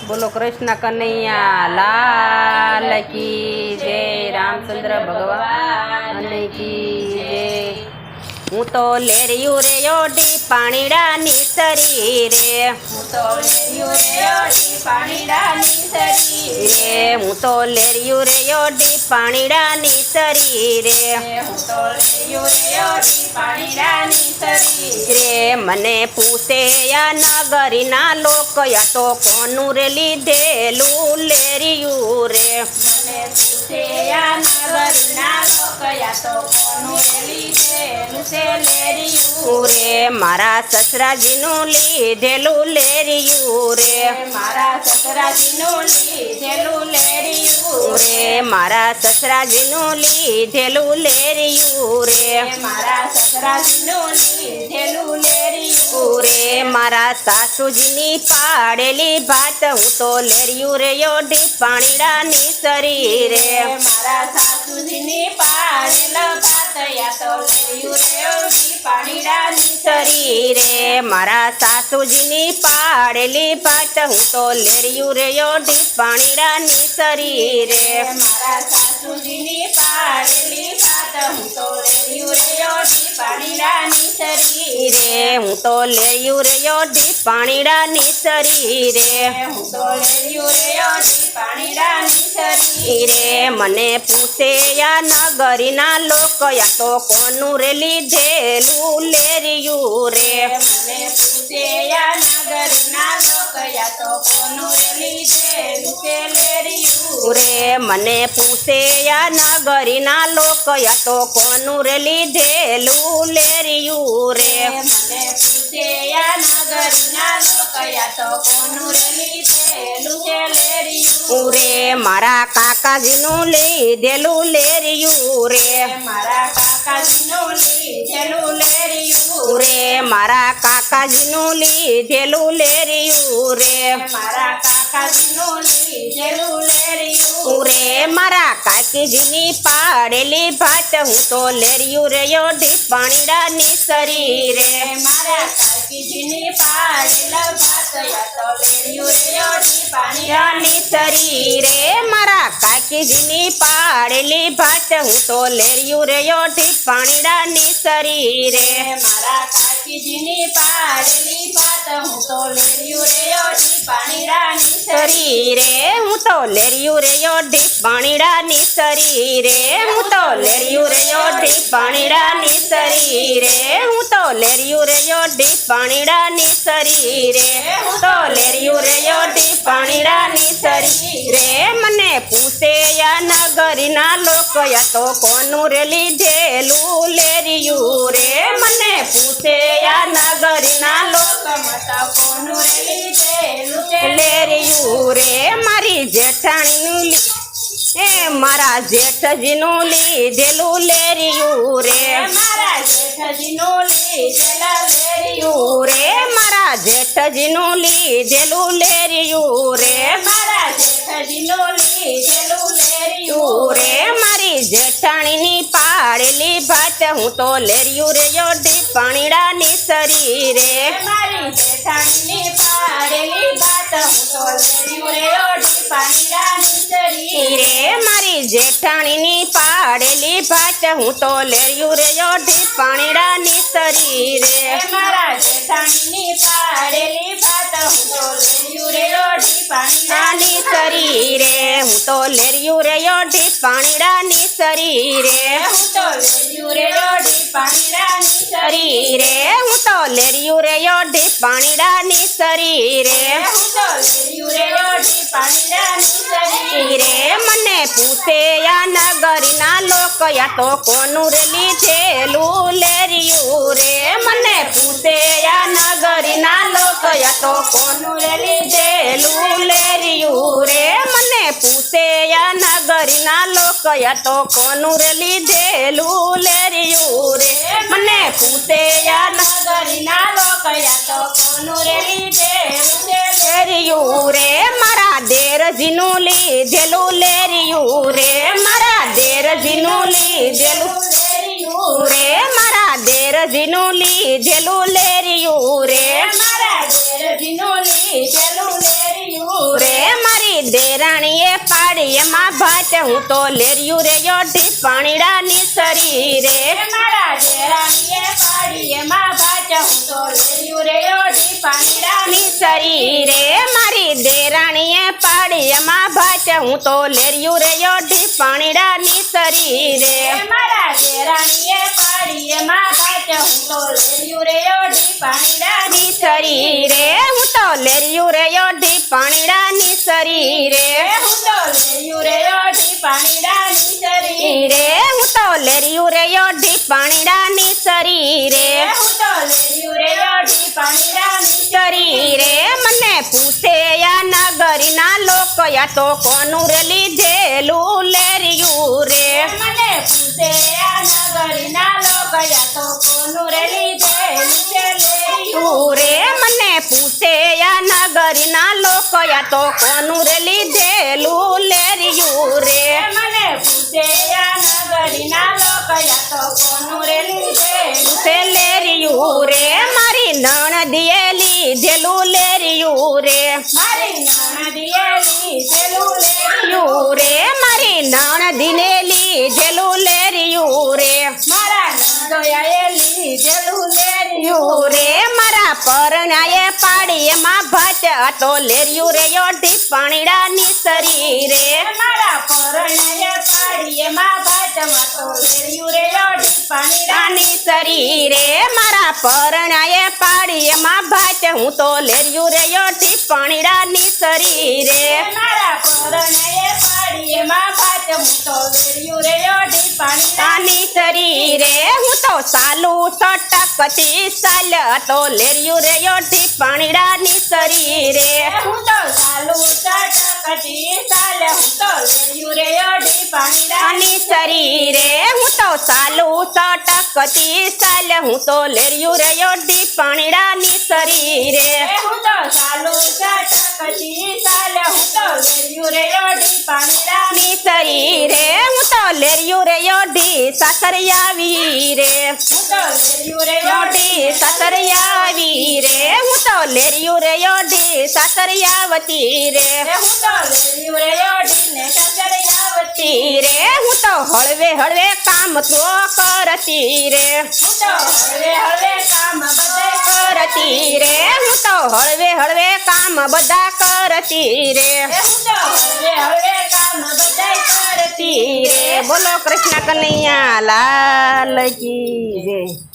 बोलो कृष्ण कन्हैया लाल की जय। रामचंद्र भगवान की जय। हूँ तो लेरियू रे योडी पाणीड़ा निसरी रे। हूँ तो लेरियू रे योडी पाणीड़ा निसरी रे। हूँ तो लेरियू रे योडी पाणीड़ा निसरी रे। हूँ तो लेरियू रे योडी पाणीड़ा निसरी रे। मने पूछे या नगरी ना लोक या तो कोनु रे लीधेलू लेरियू रे। मने पूछे या नगरी ना लोक या तो कोनु रे लीधेलू लेरियू रे। मारा ससराजीनु लीधेलू लेरियू रे। मारा ससराजीनु लीधेलू लेरियू रे। मारा ससराजीनु लीधेलू लेरियू रे। मारा ससराजीनु लीधेलू लेरियू रे। मारा सासूजीनी पाड़ेली भात हूँ तो लेरियू रे योडी पाणीड़ा निसरी रे। मारा सासूजीनी पाड़ेला भात या तो लेरियू रे योडी पाणीड़ा निसरी रे। मारा सासूजीनी पाड़ेली भात हूँ तो लेरियू रे योडी पाणीड़ा निसरी रे। मारा सासूजीनी पाड़ेली भात हूँ तो लेरियू रे योडी पाणीड़ा निसरी रे। हूँ तो लेरियू रे योडी पाणीड़ा निसरी रे। हूँ तो लेरियू रे योडी पाणीड़ा निसरी रे। मने पूछे या नगरी ना लोक या तो कोनु रे लीधेलू लेरियू रे। मने पूछे या नगरी ना लोक या तो कोनु रे लीधेलू लेरियू रे। मने पूछे या नगरी ना लोक या तो कोनु रे लीधेलू लेरियू रे। मने पूछे या नगरी ना लोक या तो कोनु रे लीधेलू लेरियू रे। मारा काकाजीनु लीधेलू लेरियू रे। मारा काकाजीनु लीधेलू लेरियू रे। मारा काकाजीनु लीधेलू लेरियू रे। मारा काकाजीनु लीधेलू लेरियू रे। मारा काकीजीनी पाड़ेली भात हूँ तो लेरियू रे योडी पाणीड़ा निसरी रे। मारा काकीजीनी पाड़ेला भात या तो लेरियू रे योडी पाणीड़ा निसरी रे। मारा काकीजीनी पाड़ेली भात हूँ तो लेरियू रे योडी पाणीड़ा निसरी रे। मारा काकीजीनी पाड़ेली भात हूँ तो लेरियू रे योडी पाणीड़ा निसरी रे। हूँ तो लेरियू रे योडी पाणीड़ा निसरी रे। हूँ तो लेरियू रे योडी पाणीड़ा निसरी रे। हूँ तो लेरियू रे योडी पाणीड़ा निसरी रे। हूँ तो लेरियू रे योडी पाणीड़ा निसरी रे। मने पूछे या नगरी ना लोक या तो कोनु रे लीधेलू लेरियू रे। मने पूछे या नगरी ना लोक मता कोनु रे लीधेलू लेरियू रे। मारी जेठाणी मारा जेठजीनु लीधेलू लेरियू रे। मारा जेठजीनु लीधेला लेरियू रे। मारा जेठजीनु लीधेलू लेरियू रे। मारा जेठजीनु लीधेलू लेरियू रे। मारी जेठाणीनी पाड़ेली भात हूँ तो लेरियू रे योडी पाणीड़ा निसरी रे। मारी जेठाणीनी पाड़ेली भात हूँ तो लेरियू रे योडी पाणीड़ा निसरी रे। मारी जेठाणीनी पाड़ेली भात हूँ तो लेरियू रे योडी पाणीड़ा निसरी रे। मारा जेठाणीनी पाड़ेली भात हूँ तो लेरियू रे योडी पाणीड़ा निसरी रे। हूँ तो लेरियू रे योडी पाणीड़ा निसरी रे। हूँ तो लेरियू रे योडी पाणीड़ा निसरी रे। हूँ तो लेरियू रे योडी पाणीड़ा निसरी रे। हूँ तो लेरियू रे योडी पाणीड़ा निसरी रे। मने पूछे या नगरी ना लोक या तो कोनु रे लीधेलू लेरियू रे। मने पूछे या नगरी ना लोक या तो कोनु रे लीधेलू लेरियू रे। मने पूछे या नगरी ना लोक या तो कोनु रे लीधेलू लेरियू रे। मने पूछे या नगरी ना लोक या तो कोनु रे लीधेलू लेरियू रे। मारा देरजीनु लीधेलू लेरियू रे। मारा देरजीनु लीधेलू लेरियू रे। मारा देरजीनु लीधेलू लेरियू रे। मारा देरजीनु लीधेलू लेरियू रे। દેરાણીએ પાડી એમાં ભાત હું તો લેરિયું રે યોઢી પાણીડાની સરી રે મારા દેરાણીએ પાડી એમાં ભાત હું તો લેરિયું રે યોઢી પાણીડાની સરી રે મારી દેરાણીએ પાડી એમાં ભાત હું તો લેરિયું રે યોઢી પાણીડાની સરી રે મારા દેરાણીએ પાડી એમાં ભાત હું તો લેરિયું રે યોઢી પાણીડાની સરી રે હું તો લેરિયું રે યોઢી પાણીડાની સરી રે હું તો લેરિયું રે યોઢી પાણીડાની સરી રે હું તો લેરિયું રે યોઢી પાણીડાની સરી રે હું તો લેરિયું રે યોઢી પાણીડાની સરી રે મને પૂછે યા નગરીના લોકો યા તો કોનું રે લીધેલું લેરિયું રે મને પૂછે આ નગરીના લોકો યા તો કોનું રે લીધેલું છે લેરિયું રે મને પૂછે યા નગરીના લોકો યા તો કોનું રે લીધેલું લેરિયું રે મને પૂછે આ નગરીના લોકો યા તો કોનું રે લીધેલું છે લેરિયું રે મારી નણદીએ લીધેલું લેરિયું રે મારી નણદીએ લીધેલું લેરિયું લેરિયું રે મારી નણદીને લીધેલું લેરિયું રે મારા નણદોયાએ લીધેલું લેરિયું રે મારા પરણાએ પાડી એમાં ભાત હતો લેરિયું રે યોઢી પાણીડાની સરી રે મારા પરણાએ પાડી એમાં ભાતમાં તો લેરિયું રે યોઢી પાણીડાની રાની સરી રે મારા પરણાએ પાડી એમાં ભાત હું તો લેરિયું રે યોઢી પાણીડાની સરી રે મારા પરણાએ પાડી એમાં ભાત હું તો લેરિયું રે યોઢી પાણીડાની રાની સરી રે હું તો સાલુ સટકતી સાલ હતો લેરિયું રે યોઢી પાણીડાની સરી રે હું તો ચાલુ સટકતી ચાલે હું તો લેરિયું રે યોઢી પાણીડાની રાની સરી રે હું તો સાલુ સટકતી સાલ હું તો લેરિયું રે યોઢી પાણીડાની સરી રે હું તો ચાલુ સટકતી ચાલે હું તો લેરિયું રે યોઢી પાણીડાની ની સરી રે હું તો લેરિયું રે યોઢી સાસરિયાવી રે હું તો લેરિયું રે યોઢી સાસરિયાવી રે હું તો લેરિયું રે યોઢી સાસરિયાવતી રે હું તો લેરિયું રે યોઢી ને સાસરિયાવતી રે હું તો હળવે હળવે કામ તો કરતી રે હું તો હળવે હળવે કામ બધાય કરતી રે હું તો હળવે હળવે કામ બધા કરતી રે હું તો હળવે હળવે કામ બધાય કરતી રે બોલો કૃષ્ણ કનૈયા લાલ કી જય